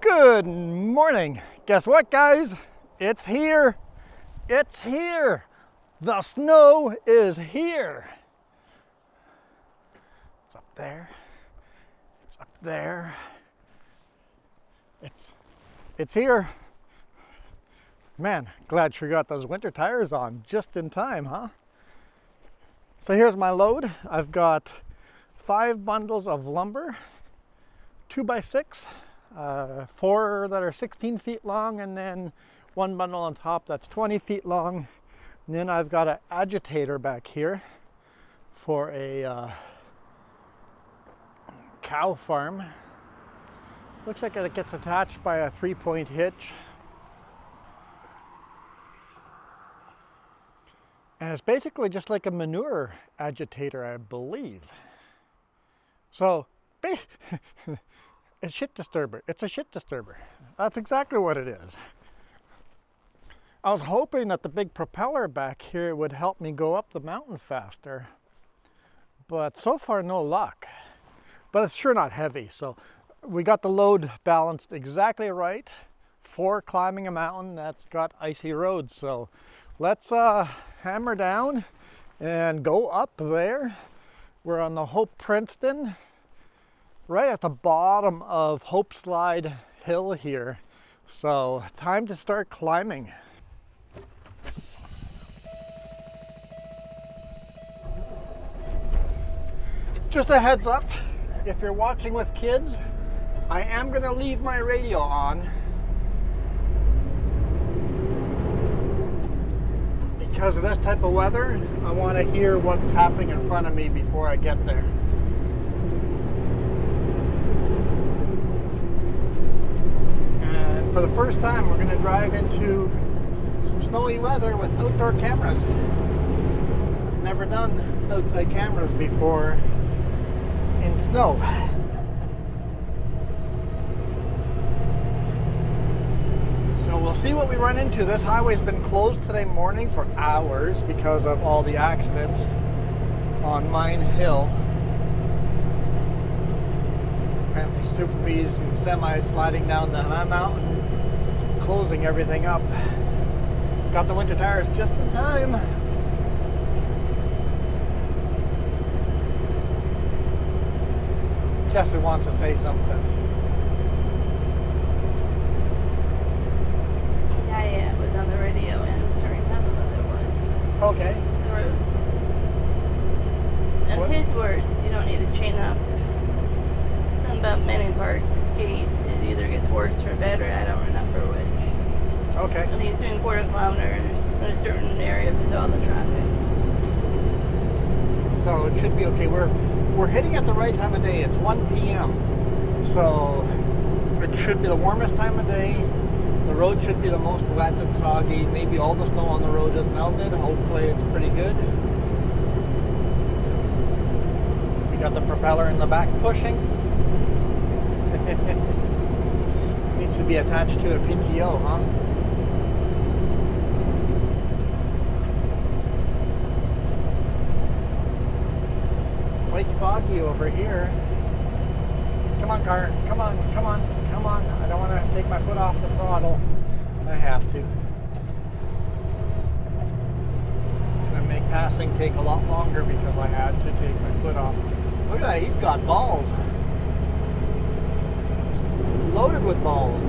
Good morning. Guess what, guys? It's here. It's here. The snow is here. It's up there. It's up there. It's here. Man, glad you got those winter tires on just in time, huh? So here's my load. I've got 5 bundles of lumber, 2x6, 4 that are 16 feet long, and then 1 bundle on top that's 20 feet long. And then I've got an agitator back here for a cow farm. Looks like it gets attached by a 3-point hitch. And it's basically just like a manure agitator, I believe. So, it's shit disturber. It's a shit disturber. That's exactly what it is. I was hoping that the big propeller back here would help me go up the mountain faster, but so far no luck. But it's sure not heavy, so we got the load balanced exactly right for climbing a mountain that's got icy roads. So let's hammer down and go up there. We're on the Hope Princeton, right at the bottom of Hope Slide Hill here. So time to start climbing. Just a heads up, if you're watching with kids, I am going to leave my radio on because of this type of weather. I want to hear what's happening in front of me before I get there. And for the first time, we're going to drive into some snowy weather with outdoor cameras. I've never done outside cameras before in snow. So we'll see what we run into. This highway's been closed today morning for hours because of all the accidents on Mine Hill. Apparently Super Bs and semis sliding down the mountain, closing everything up. Got the winter tires just in time. Jesse wants to say something. Yeah, it was on the radio and was starting to what it was. Okay. The roads. And What? his words, you don't need to chain up. Something about Manning Park Gate. It either gets worse or better. I don't remember which. Okay. And he's doing quarter kilometers in a certain area because of all the traffic. So it should be okay. We're hitting at the right time of day. It's 1 p.m. So it should be the warmest time of day. The road should be the most wet and soggy. Maybe all the snow on the road is melted. Hopefully it's pretty good. We got the propeller in the back pushing. Needs to be attached to a PTO, huh? Quite foggy over here. Come on, car. Come on, come on, come on. I don't want to take my foot off the throttle. I have to. It's going to make passing take a lot longer because I had to take my foot off. Look at that. He's got balls. He's loaded with balls.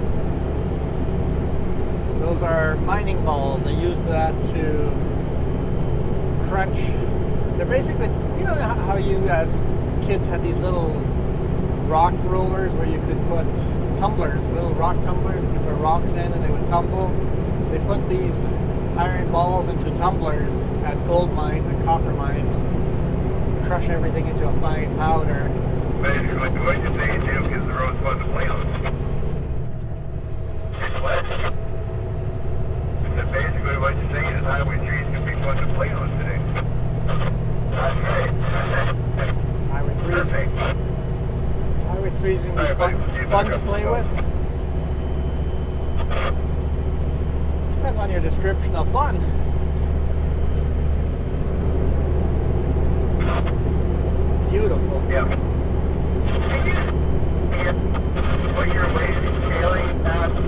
Those are mining balls. They use that to crunch. They're basically, you know how you as kids had these little rock rollers where you could put tumblers, little rock tumblers, you could put rocks in and they would tumble. They put these iron balls into tumblers at gold mines and copper mines, crush everything into a fine powder. Basically, what you're saying, Jim, is the road's supposed to play on. Basically, what you're saying is Highway 3 is going to be fun to play on today. Highway 3 is going to be fun to play with. Depends on your description of fun. Beautiful. Yeah. Put your weight scaling that in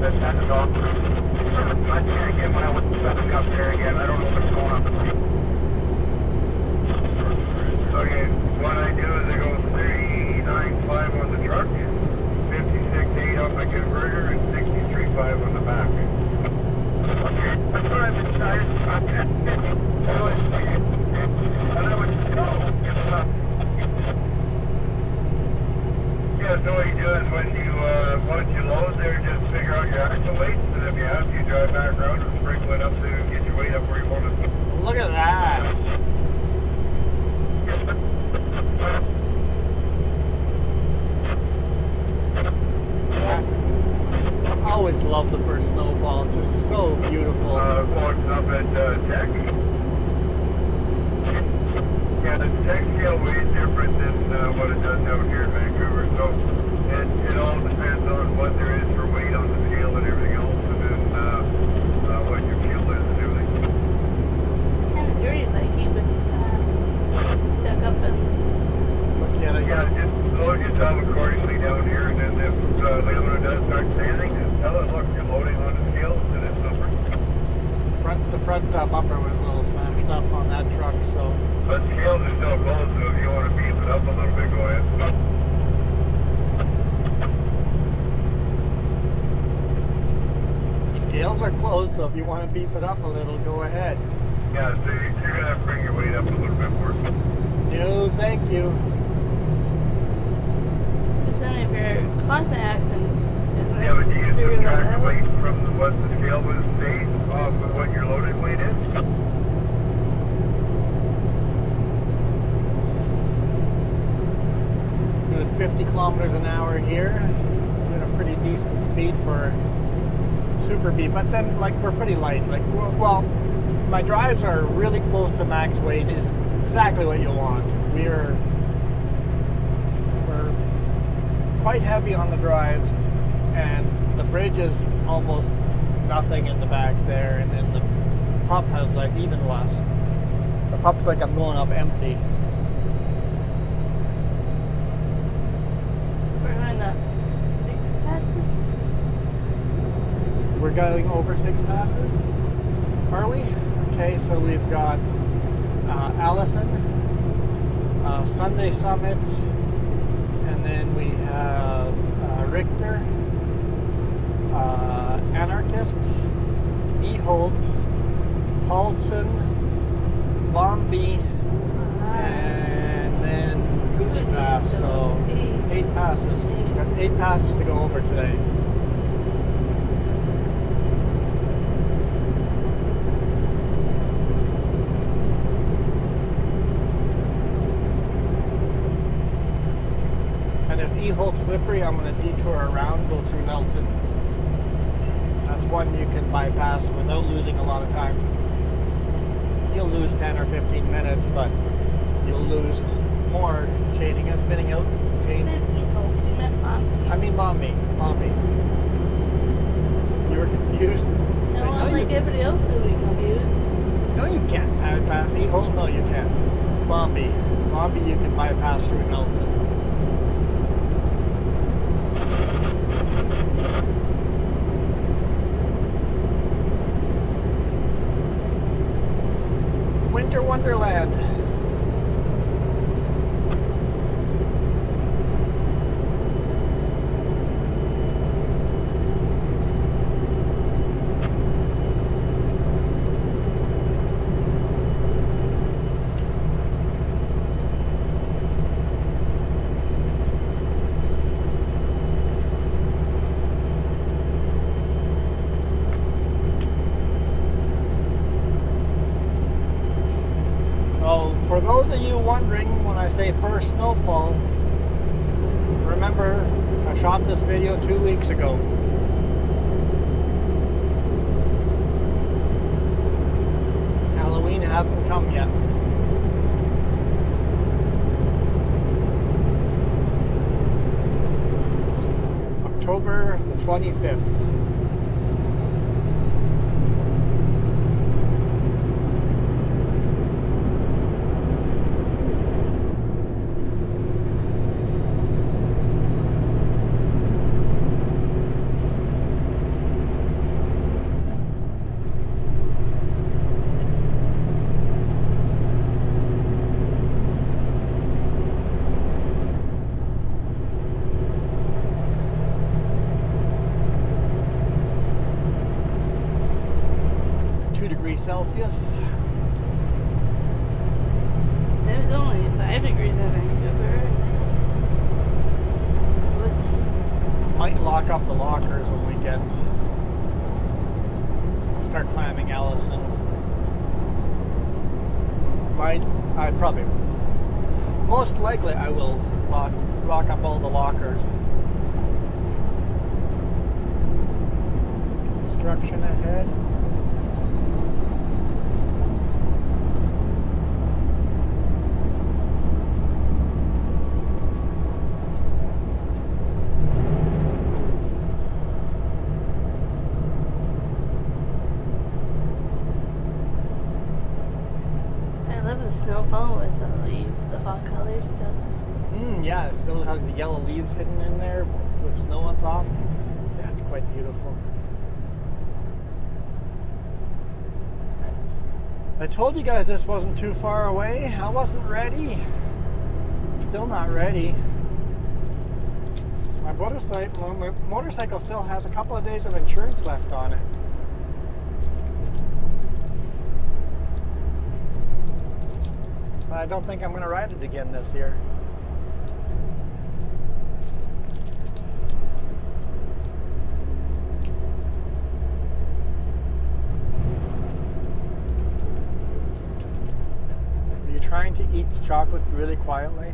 the second off. I can't get my weight back up there again. I don't know what's going on. Okay, what I do is I go 39.5 on the truck, 56.8 on the converter, and 63.5 on the back. Okay, that's what I've been trying to talk about. And I would yeah, so what you do is once you load there, just figure out your axle weight, and if you have to, you drive back around and sprinkle it up to get your weight up where you want it. Look at that. I always love the first snowfall. It's just so beautiful. Going up at Tech. Yeah, the Tech scale weighs different than what it does out here in Vancouver. So it all depends on what there is for weight on the scale and everything else, and then what your fuel is and everything. It's kind of dirty, like he was stuck up in. Look at it. Yeah, just load yourself accordingly down here, and then if Leona does start standing, just tell it, look, you're loading on the scale, and it's over. The front bumper was a little smashed up on that truck, so. But scales are still closed, so if you want to beef it up a little bit, go ahead. Scales are closed, so if you want to beef it up a little, go ahead. Yeah, so you're going to have to bring your weight up a little bit more. No, thank you. Because then if you're constant accident, Yeah, but do you subtract the weight from what the scale was based off of what your loaded weight is? Doing 50 kilometers an hour here. Doing a pretty decent speed for Super B, but then like we're pretty light. Like, well, my drives are really close to max weight. Is exactly what you want. We're quite heavy on the drives, and the bridge is almost nothing in the back there, and then the pup has like even less. The pup's like I'm going up empty. we're going up 6 passes. We're going over 6 passes. Are we? Okay, so we've got Allison, Sunday Summit, and then we have Richter, Anarchist, E-Holt, Paulson, Bombay, and then Cougar Pass. So 8 passes. We've got 8 passes to go over today. And if E-Holt's slippery, I'm going to detour around, go through Nelson. That's one you can bypass without losing a lot of time. You'll lose 10 or 15 minutes, but you'll lose more chaining and spinning out. You said E-Holt, you meant Bombay. I mean, Mommy. You were confused? No, I'm like everybody else who will be confused. No, you can't bypass E-Holt. No, you can't. Bombay, you can bypass through Nelson. Winter Wonderland. So, for those of you wondering when I say first snowfall, remember I shot this video 2 weeks ago. Halloween hasn't come yet. October the 25th. Celsius. It was only 5 degrees in Vancouver. Might lock up the lockers when we start climbing Ellison. Most likely I will lock up all the lockers. Construction ahead. I love the snowfall with the leaves, the fall colors still. Yeah, it still has the yellow leaves hidden in there with snow on top. Yeah, it's quite beautiful. I told you guys this wasn't too far away. I wasn't ready. Still not ready. My motorcycle still has a couple of days of insurance left on it. But I don't think I'm going to ride it again this year. Are you trying to eat chocolate really quietly?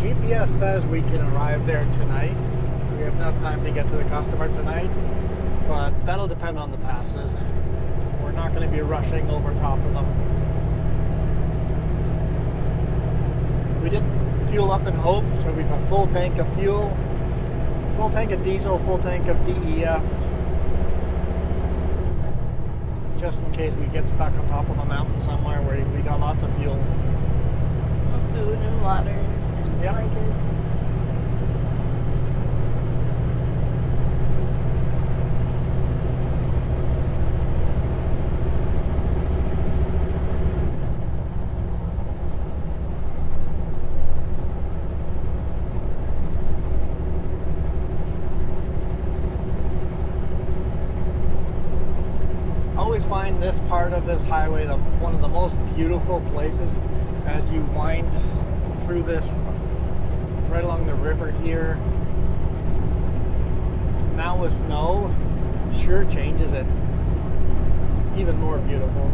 GPS says we can arrive there tonight. We have enough time to get to the customer tonight, but that'll depend on the passes. We're not going to be rushing over top of them. We did fuel up in hope, so we've a full tank of fuel, full tank of diesel, full tank of DEF, just in case we get stuck on top of a mountain somewhere where we got lots of fuel. Food and water. Yep. I always find this part of this highway one of the most beautiful places as you wind through this right along the river here. Now with snow, sure changes it. It's even more beautiful.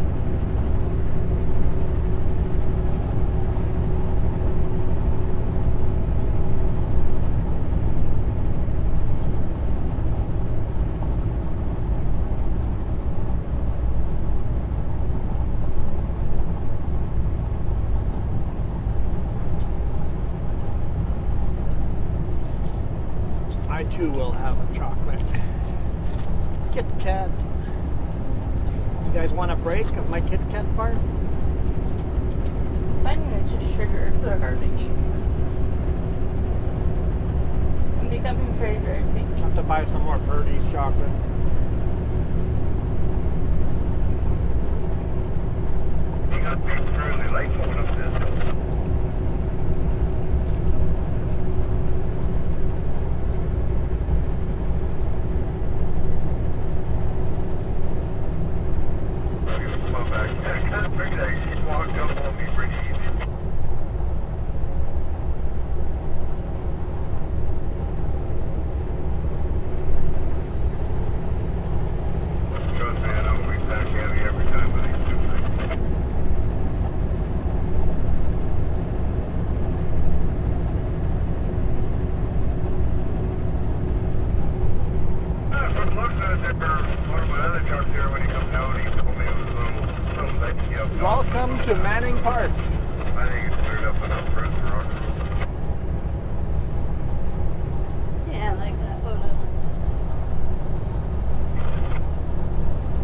I too will have a chocolate Kit Kat. You guys want a break of my Kit Kat bar? I'm finding it's just sugar that are hard to use. I'm becoming very, very picky. I have to buy some more Birdie's chocolate. You got these really light going up this. Welcome to Manning Park. I think it's cleared up enough for us to rock. Yeah, I like that photo.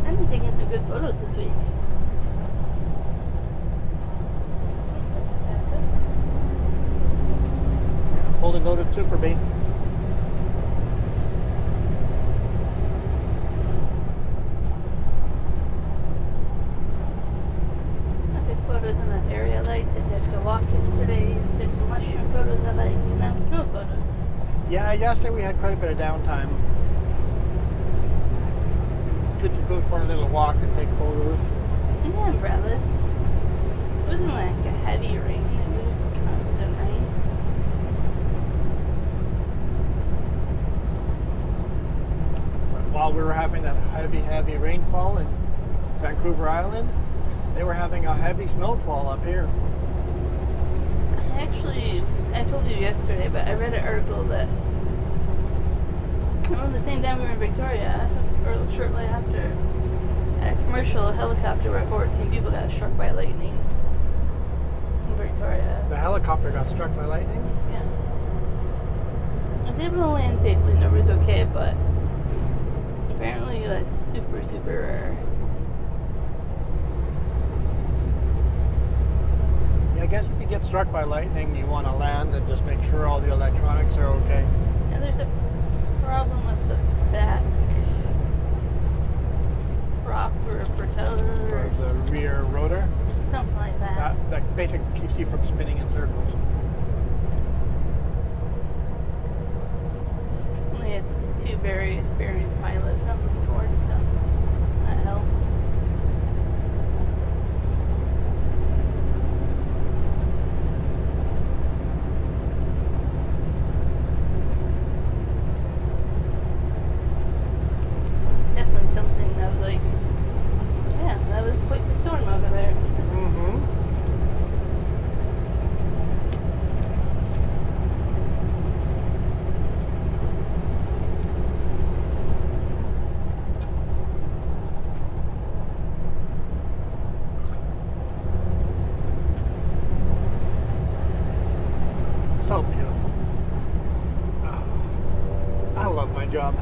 I've been taking some good photos this week. This is that good. Super B. I took photos in that area I liked. I took a walk yesterday, took some mushroom photos I liked, and now snow photos. Yeah, yesterday we had quite a bit of downtime. Good to go for a little walk and take photos. And umbrellas. It wasn't like a heavy rain, it was constant rain. While we were having that heavy rainfall in Vancouver Island, they were having a heavy snowfall up here. I told you yesterday, but I read an article that around the same time we were in Victoria, or shortly after, a commercial helicopter where 14 people got struck by lightning in Victoria. The helicopter got struck by lightning. Yeah. I was able to land safely and everybody's okay, but apparently that's super, super rare. Yeah, I guess if you get struck by lightning, you want to land and just make sure all the electronics are okay. And there's a problem with the back prop or propeller For or the rear rotor, something like that. that basically keeps you from spinning in circles. Only had two very experienced pilots on board, so that helped. It's definitely something that was like, yeah, that was quite the storm over there. Mm-hmm. So beautiful. Oh, I love my job.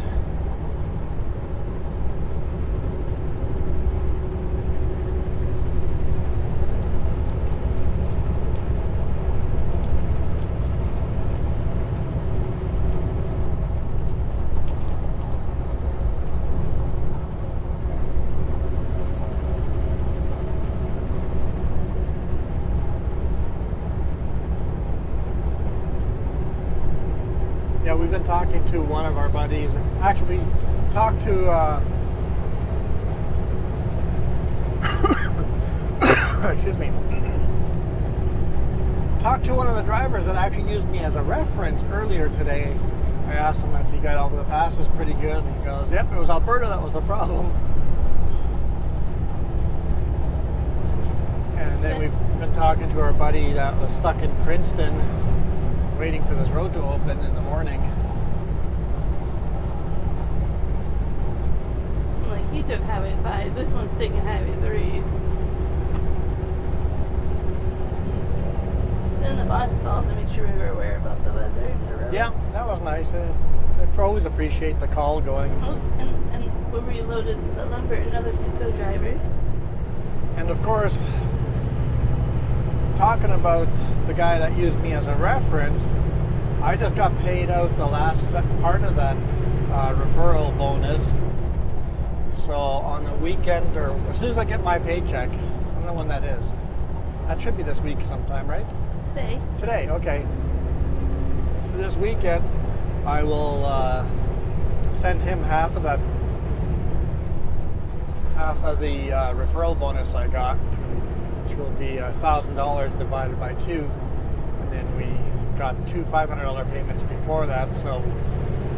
Yeah, we've been talking to one of our buddies. Actually, we talked to excuse me. Talked to one of the drivers that actually used me as a reference earlier today. I asked him if he got over the passes pretty good, and he goes, "Yep, it was Alberta that was the problem." And then we've been talking to our buddy that was stuck in Princeton, waiting for this road to open in the morning. Like, he took Highway 5, this one's taking Highway 3. Then the boss called to make sure we were aware about the weather and the road. Yeah, that was nice. I always appreciate the call going. Oh, and we reloaded the lumber, another Simcoe driver. And of course, talking about the guy that used me as a reference, I just got paid out the last part of that referral bonus. So on the weekend, or as soon as I get my paycheck, I don't know when that is. That should be this week sometime, right? Today. Today, okay. So this weekend, I will send him half of the referral bonus I got, which will be $1,000 divided by 2, and then we got two $500 payments before that. So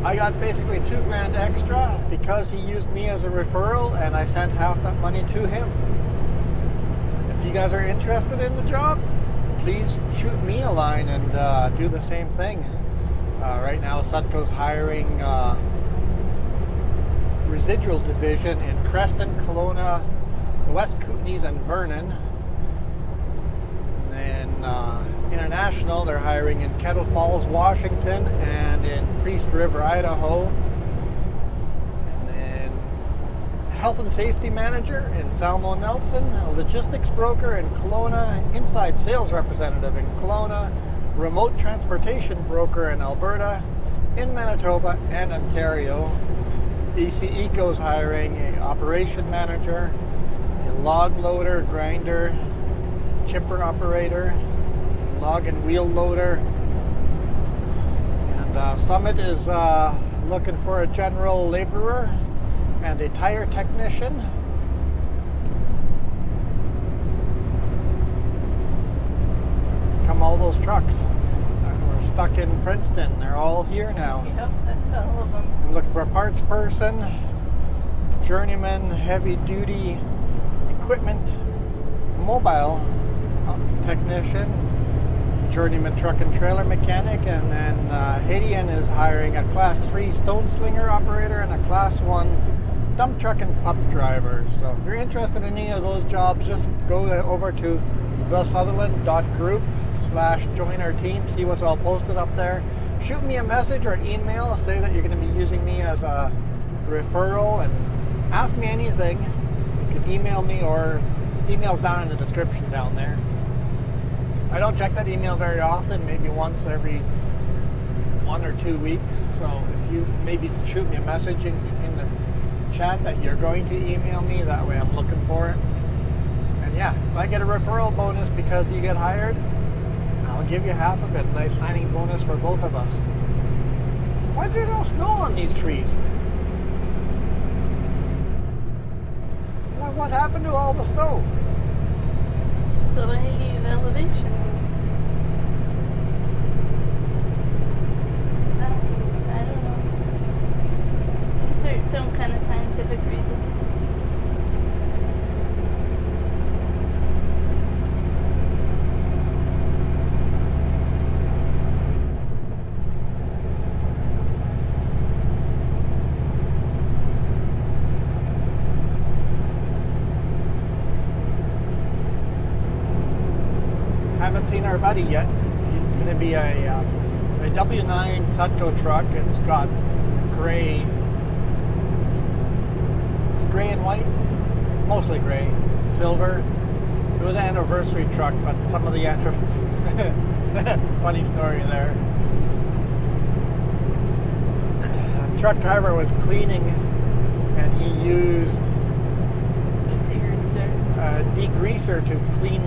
I got basically $2,000 extra because he used me as a referral, and I sent half that money to him. If you guys are interested in the job, please shoot me a line and do the same thing. Right now, Sutco's hiring residual division in Creston, Kelowna, the West Kootenays, and Vernon. And then international, they're hiring in Kettle Falls, Washington, and in Priest River, Idaho. And then health and safety manager in Salmo Nelson, a logistics broker in Kelowna, inside sales representative in Kelowna, remote transportation broker in Alberta, in Manitoba, and Ontario. BC Eco is hiring an operation manager, a log loader, grinder, chipper operator, log and wheel loader. And Summit is looking for a general laborer and a tire technician. Come all those trucks. We're stuck in Princeton. They're all here now. Yep, all of them. I'm looking for a parts person, journeyman, heavy duty equipment, mobile technician, journeyman truck and trailer mechanic, and then Haitian is hiring a class 3 stone slinger operator and a class 1 dump truck and pup driver. So if you're interested in any of those jobs, just go over to thesutherland.group/join our team, see what's all posted up there. Shoot me a message or email, say that you're going to be using me as a referral, and ask me anything. You can email me, or email's down in the description down there. I don't check that email very often, maybe once every 1 or 2 weeks. So if you maybe shoot me a message in the chat that you're going to email me, that way I'm looking for it. And yeah, if I get a referral bonus because you get hired, I'll give you half of it. Nice signing bonus for both of us. Why is there no snow on these trees? What happened to all the snow? So many elevations. I don't know. Insert some kind of scientific reason. Haven't seen our buddy yet. It's going to be a W9 Sutco truck. It's got gray. It's gray and white, mostly gray, silver. It was an anniversary truck, but some of the funny story there. The truck driver was cleaning, and he used a degreaser to clean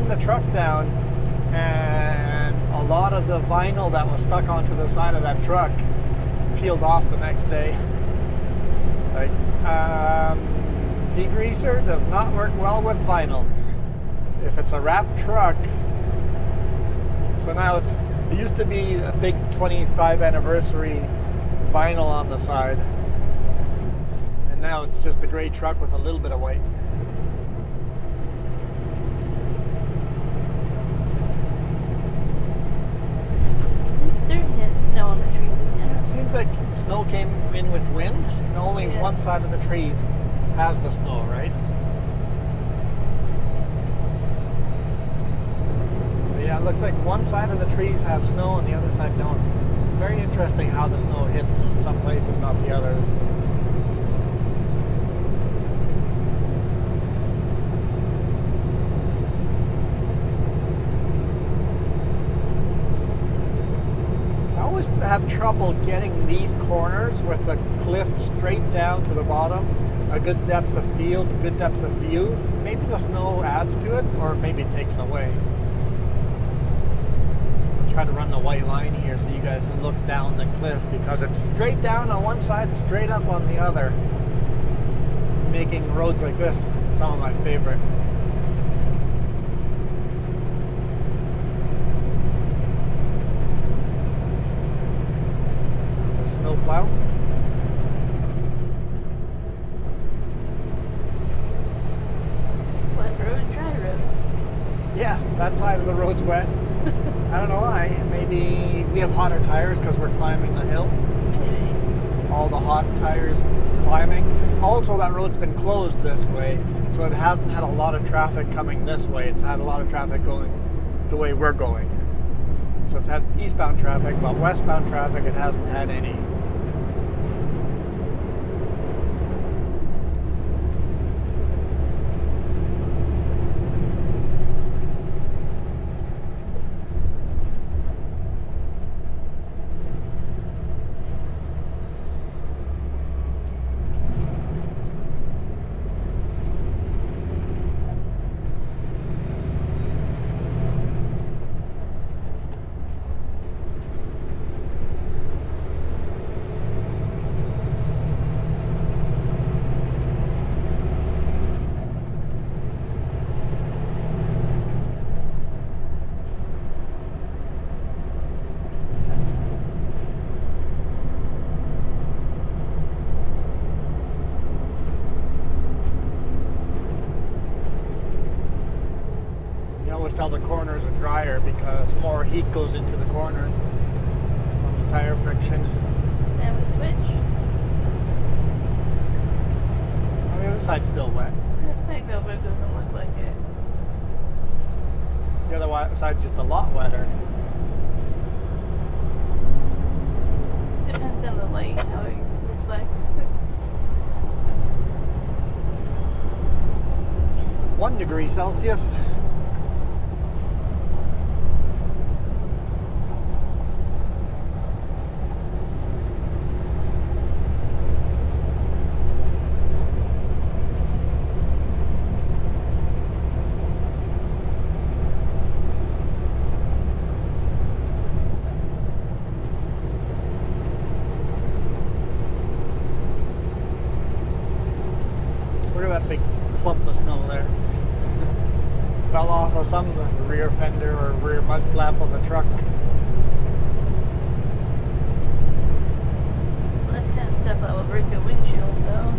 the truck down, and a lot of the vinyl that was stuck onto the side of that truck peeled off the next day. It's like, degreaser does not work well with vinyl. If it's a wrapped truck, so now it used to be a big 25 anniversary vinyl on the side, and now it's just a gray truck with a little bit of white. Snow on the trees again. It seems like snow came in with wind, and only one side of the trees has the snow, right? So yeah, it looks like one side of the trees have snow and the other side don't. Very interesting how the snow hit some places, not the others. Have trouble getting these corners with the cliff straight down to the bottom, a good depth of field, good depth of view. Maybe the snow adds to it, or maybe it takes away. I'll try to run the white line here so you guys can look down the cliff, because it's straight down on one side and straight up on the other, making roads like this some of my favorite. Snowplow. Wet road, dry road. Yeah, that side of the road's wet. I don't know why. Maybe we have hotter tires because we're climbing the hill. Maybe. All the hot tires climbing. Also, that road's been closed this way, so it hasn't had a lot of traffic coming this way. It's had a lot of traffic going the way we're going. So it's had eastbound traffic, but westbound traffic it hasn't had any. tell the corners are drier because more heat goes into the corners from the tire friction. Now we switch. On the other side's still wet. I know, but it doesn't look like it. The other side's just a lot wetter. Depends on the light, how it reflects. 1 degree Celsius. Look at that big clump of snow there. Fell off of some rear fender or rear mud flap of a truck. Well, this kind of stuff that will break the windshield, though.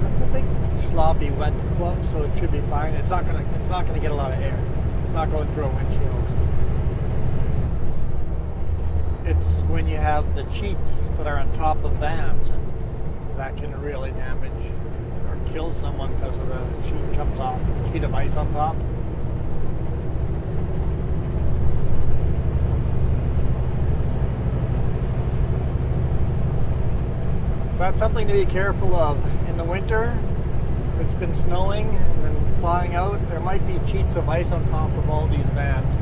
That's a big sloppy wet clump, so it should be fine. It's not gonna get a lot of air. It's not going through a windshield. It's when you have the cheats that are on top of vans that can really damage or kill someone because of the sheet comes off, sheet of ice on top. So that's something to be careful of in the winter. If it's been snowing and then flying out, there might be sheets of ice on top of all these vans.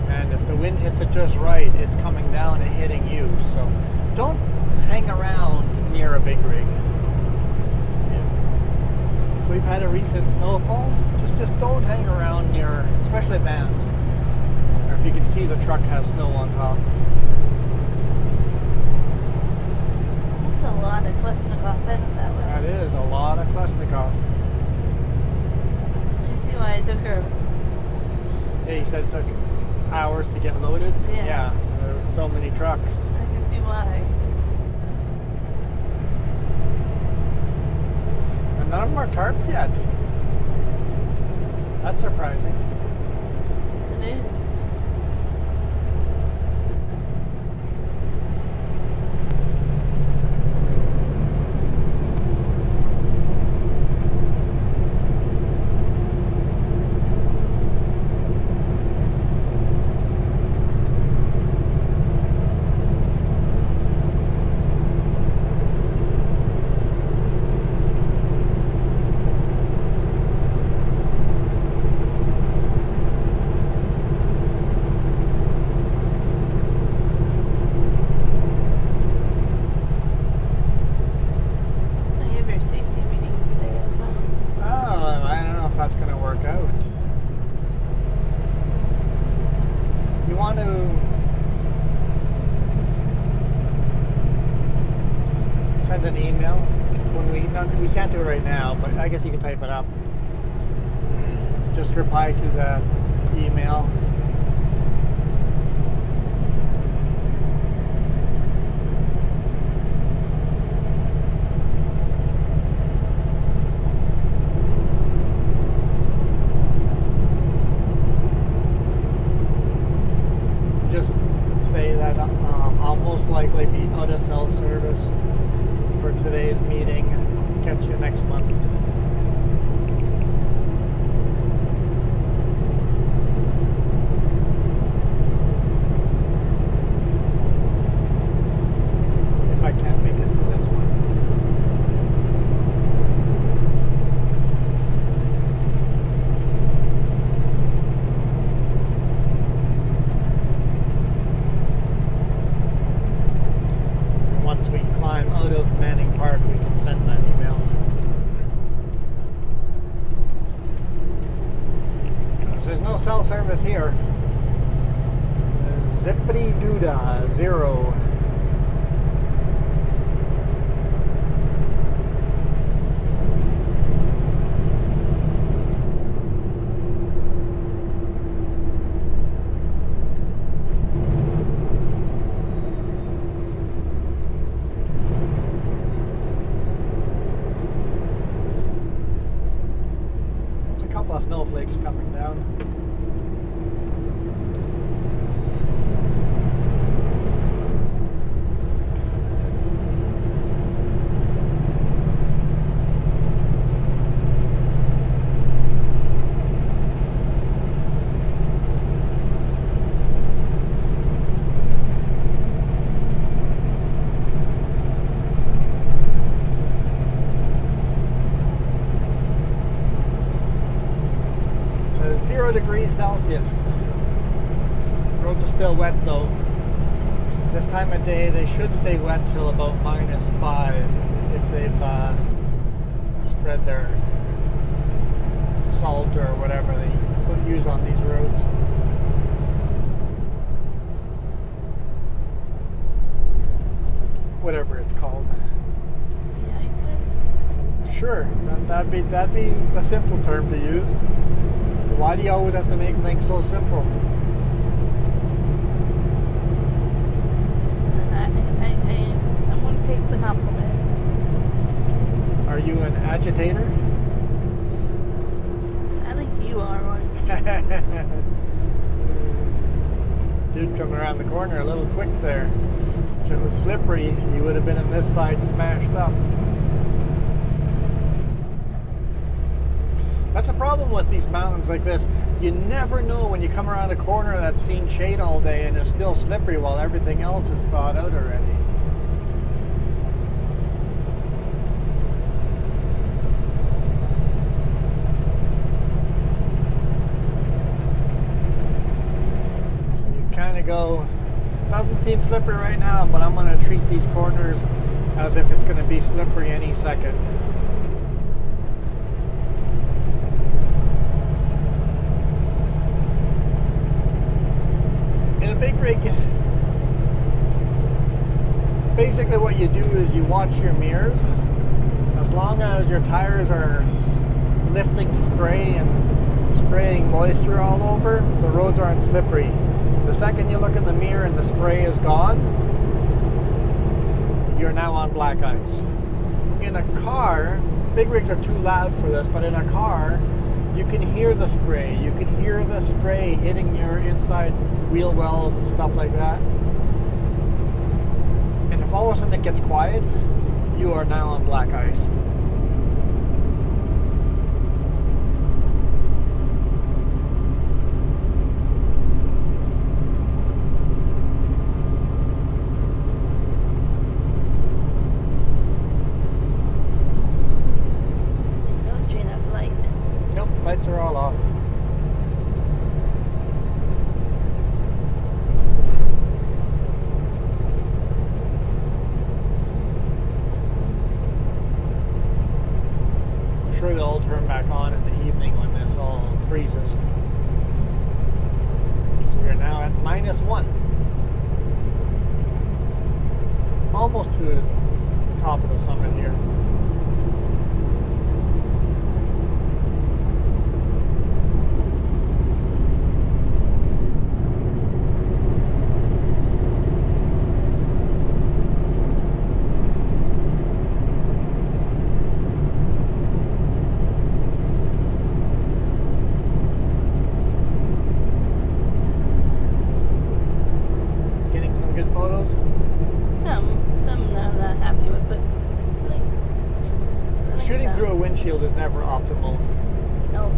And if the wind hits it just right, it's coming down and hitting you. So don't hang around near a big rig. If we've had a recent snowfall, just don't hang around near, especially vans. Or if you can see the truck has snow on top. That's a lot of Klesnikov headed that way. That is a lot of Klesnikov. You see why it took her. Yeah, you said it took hours to get loaded? Yeah. There's so many trucks. I can see why. And none of them are tarped yet. That's surprising. It is. That's going to work out. You want to send an email when we can't do it right now, but I guess you can type it up. Just reply to that email. Just say that I'll most likely be out of cell service for today's meeting. Catch you next month. If I can't make it to this one. Once we climb out of Manning Park, we can send that email. Because there's no cell service here. Zippity doodah, 0. Snowflakes coming down. degrees Celsius. Roads are still wet though. This time of day they should stay wet till about -5 if they've spread their salt or whatever they use on these roads. Whatever it's called. De-icer? Sure, that'd be the simple term to use. Why do you always have to make things so simple? I'm going to take the compliment. Are you an agitator? I think you are one. Dude coming around the corner a little quick there. If it was slippery, you would have been on this side smashed up. That's a problem with these mountains like this. You never know when you come around a corner that's seen shade all day and is still slippery while everything else is thawed out already. So you kind of go, doesn't seem slippery right now, but I'm going to treat these corners as if it's going to be slippery any second. In a big rig, basically what you do is you watch your mirrors. As long as your tires are lifting spray and spraying moisture all over, the roads aren't slippery. The second you look in the mirror and the spray is gone, you're now on black ice. In a car, big rigs are too loud for this, but in a car, you can hear the spray. You can hear the spray hitting your inside wheel wells and stuff like that. And if all of a sudden it gets quiet, you are now on black ice. Lights are all off. I'm sure they'll all turn back on in the evening when this all freezes. So we're now at -1. Almost to the top of the summit here. Shooting through a windshield is never optimal. No.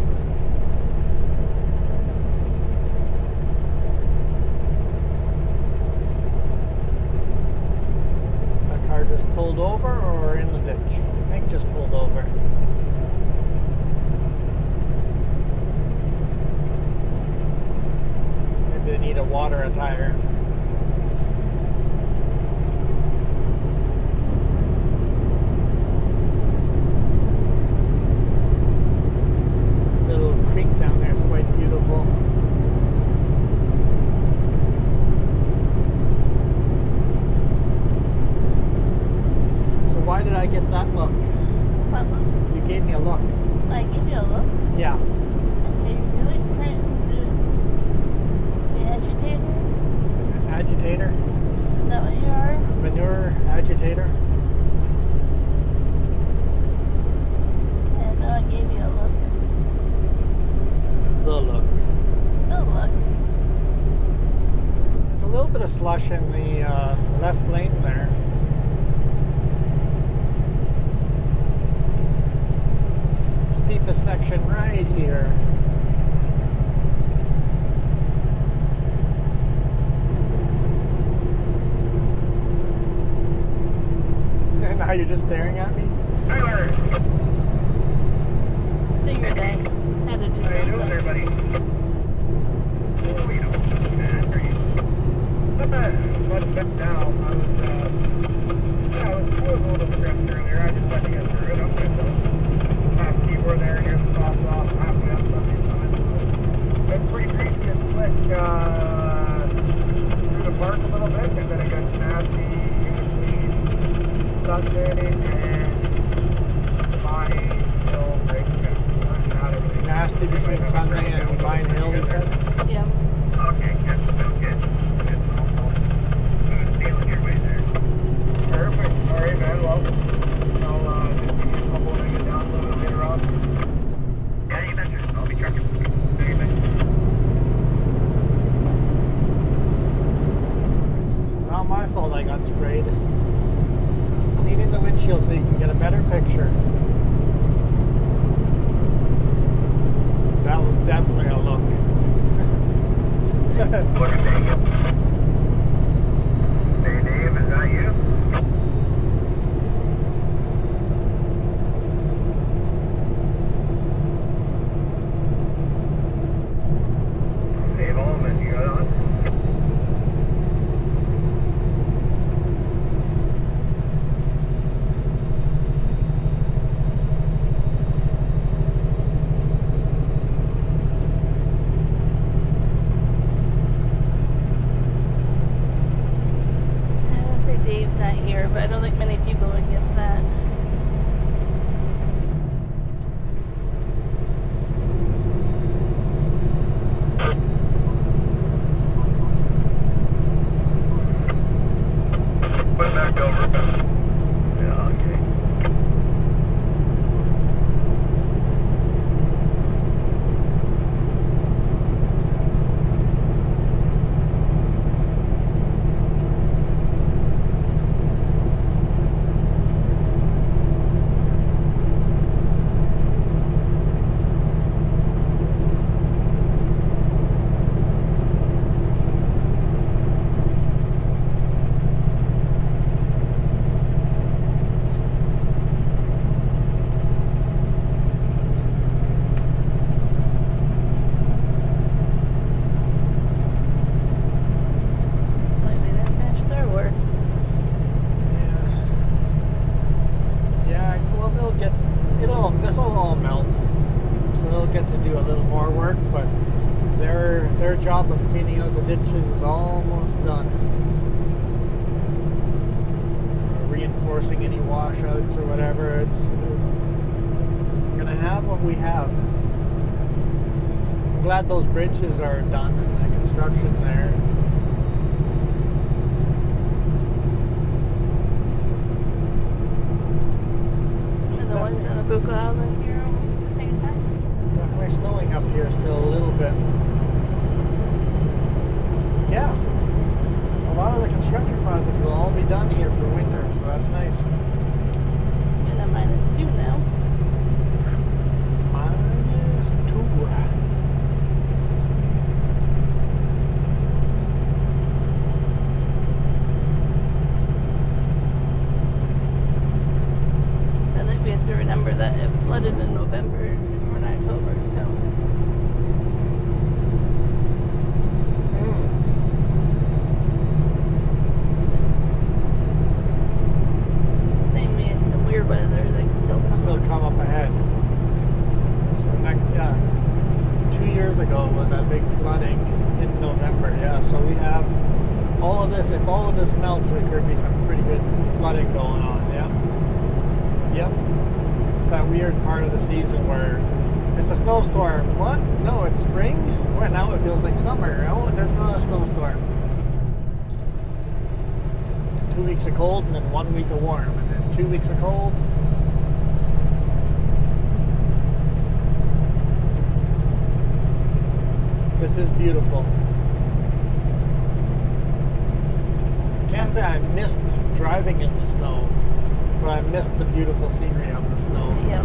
Is that car just pulled over or in the ditch? I think just pulled over. Maybe they need to water a tire. Why did I get that look? What look? You gave me a look. I gave you a look? Yeah. Are you really starting to be an agitator? An agitator? Is that what you are? Manure agitator? Yeah, no, I gave you a look. The look. The look. There's a little bit of slush in the left lane there. Steepest section right here. And now you're just staring at me? Figured I had to do How you doing something. there, buddy? much better now. I was a little stressed earlier. I just had to get through it. I'm good though. Have keyboard there, here's the soft off, halfway up, something coming. It's pretty greasy and slick through the park a little bit, and then it got nasty in between Sunday and Vine Hill Racetrack. Nasty between Sunday and Vine Hill, he said. Yeah. Okay, good. Good. Smooth sailing your way there. Perfect. All right, man. Well, I'll just give you a couple of things down a little bit later on. Yeah, you mentioned. I'll be trucking. Yeah, you mentioned. It's not my fault I got sprayed. Cleaning the windshield so you can get a better picture. That was definitely a look. Look at Dave. Hey, Dave, is that you? Dave Allman, you got on? I would say Dave's not here, but I don't think many people would get that. Put it back over. Yeah, okay. Like they didn't finish their work. Yeah, well, this will all melt, so they'll get to do a little more work, but their job of cleaning out the ditches is almost done. Reinforcing any washouts or whatever, we're gonna have what we have. I'm glad those bridges are done and the construction there. And the ones on the Bucco Island here almost at the same time. Definitely snowing up here still a little bit. Yeah. A lot of the construction projects will all be done here for winter, so that's nice. And a -2 now. -2. I think we have to remember that it flooded in November or in October, so. Same way, some weird weather that can still come. Up ahead. So next, 2 years ago was that big flooding in November. Yeah, so we have all of this. If all of this melts, there could be some pretty good flooding going on. Yeah. Yep. It's that weird part of the season where it's a snowstorm. What? No, it's spring? Well, now it feels like summer. Oh, there's not a snowstorm. 2 weeks of cold and then 1 week of warm, and then 2 weeks of cold. This is beautiful. Can't say I missed driving in the snow, but I missed the beautiful scenery of the snow. Yeah.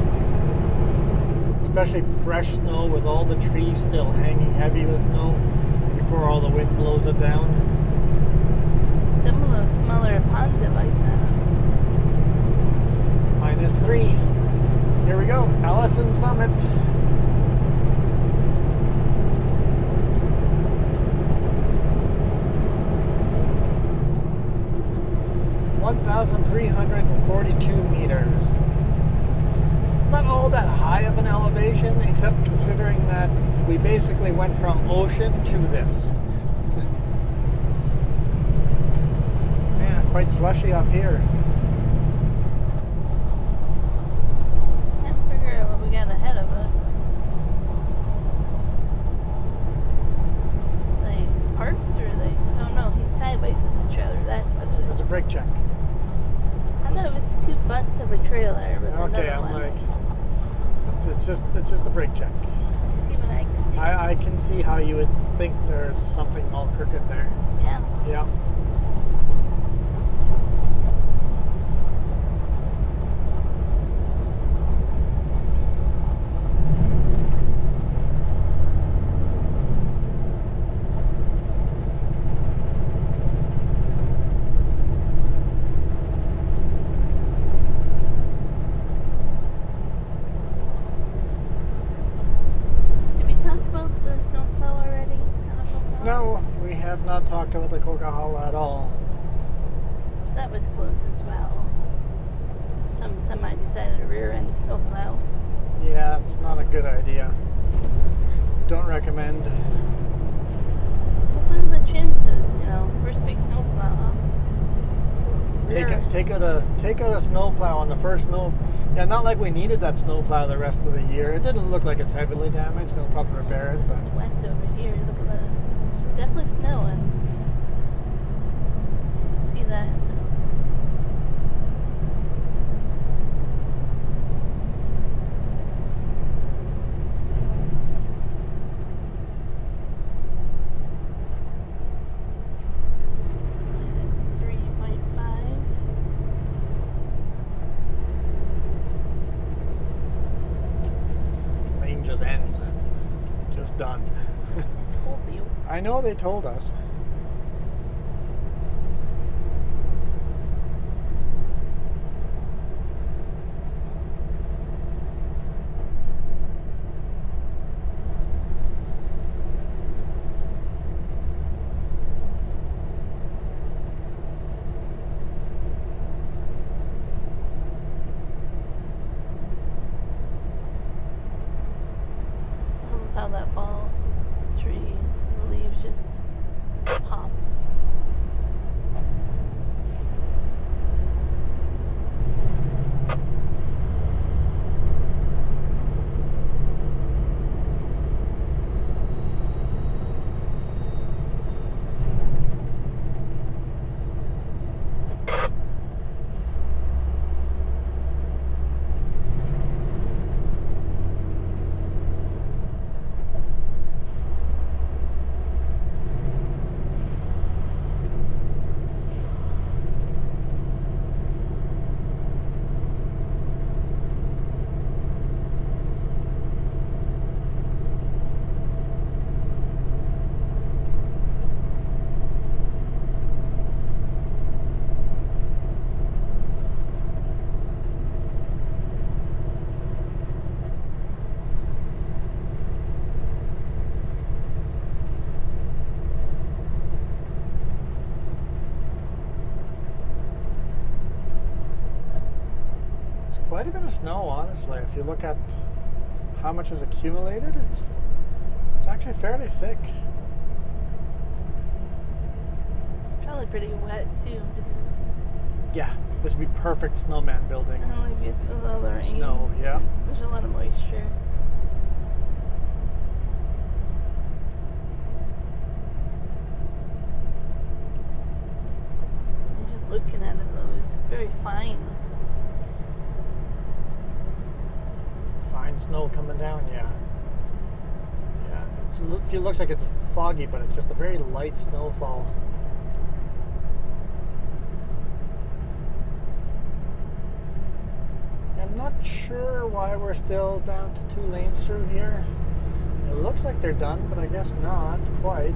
Especially fresh snow with all the trees still hanging heavy with snow before all the wind blows it down. Some of those smaller ponds have ice on them. -3. Here we go, Allison Summit. 6,342 meters. It's not all that high of an elevation, except considering that we basically went from ocean to this. Yeah, quite slushy up here. Can't figure out what we got ahead of us. They parked or they? Oh no, he's sideways with his trailer. That's what it It's is. a brake check. I thought it was two butts of a trailer with Okay, another I'm one. like, it's just a brake check. See what I can see? I can see how you would think there's something all crooked there. Yeah. Yeah. Did we talk about the snowplow already? No, we have not talked about the Coquihalla at all. So that was close as well. Some semi decided to rear end a snowplow. Yeah, it's not a good idea. Don't recommend. What are the chances, you know, first big snowplow? Take out a snowplow on the first snow. Yeah, not like we needed that snowplow the rest of the year. It didn't look like it's heavily damaged. They'll probably repair it, but It's wet over here. Look at that. It's definitely snowing. See that? Minus 3.5. lane just ends. Just done. I told you. I know they told us. I love how that fall tree, the leaves just pop. It's quite a bit of snow, honestly. If you look at how much was accumulated, it's actually fairly thick. Probably pretty wet too. Yeah, this would be perfect snowman building. I only guess with all the rain. Snow, yeah. There's a lot of moisture. Just looking at it though, it's very fine. Fine snow coming down, yeah. Yeah, it looks like it's foggy, but it's just a very light snowfall. I'm not sure why we're still down to 2 lanes through here. It looks like they're done, but I guess not quite.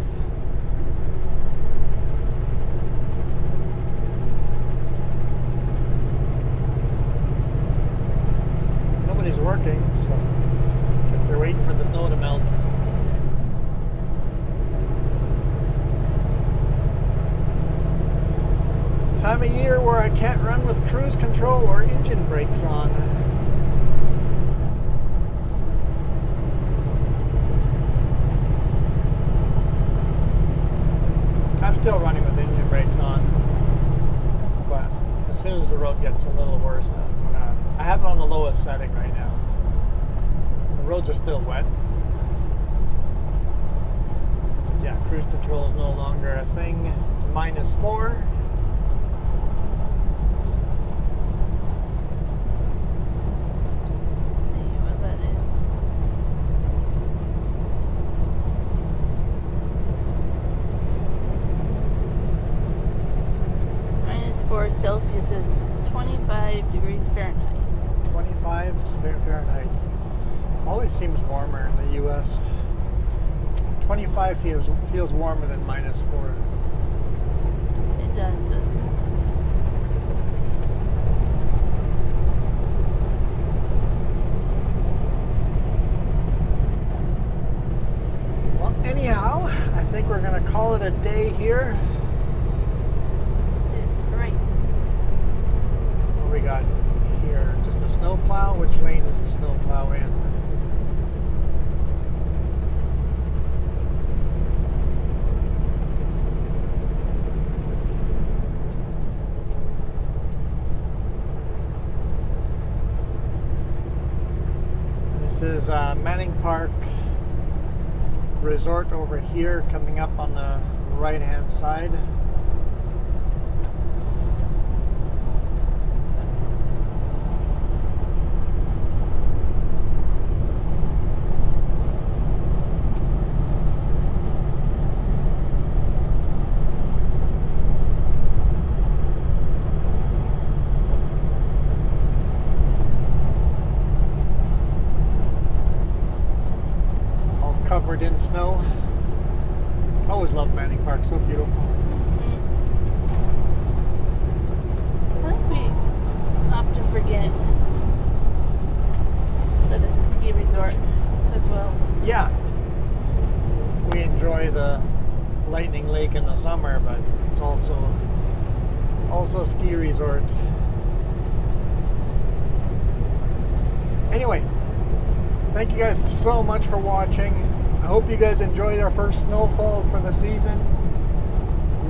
Nobody's working, so I guess they're waiting for the snow to melt. Time of year where I can't run with cruise control or engine brakes on. I'm still running with engine brakes on, but as soon as the road gets a little worse, I have it on the lowest setting right now. The roads are still wet. Yeah, cruise control is no longer a thing. It's -4. Let's see what that is. -4 Celsius is 25 degrees Fahrenheit. 25 Fahrenheit. Always seems warmer in the U.S. 25 feels warmer than -4. It does, doesn't it? Well, anyhow, I think we're going to call it a day here. It's great. What we got here? Just a snow plow? Which lane is the snow plow in? This is Manning Park Resort over here, coming up on the right hand side. Covered in snow. I always love Manning Park, so beautiful. I think we often forget that it's a ski resort as well. Yeah. We enjoy the Lightning Lake in the summer, but it's also a ski resort. Anyway, thank you guys so much for watching. I hope you guys enjoyed our first snowfall for the season.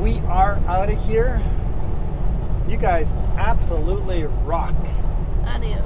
We are out of here. You guys absolutely rock. Adios.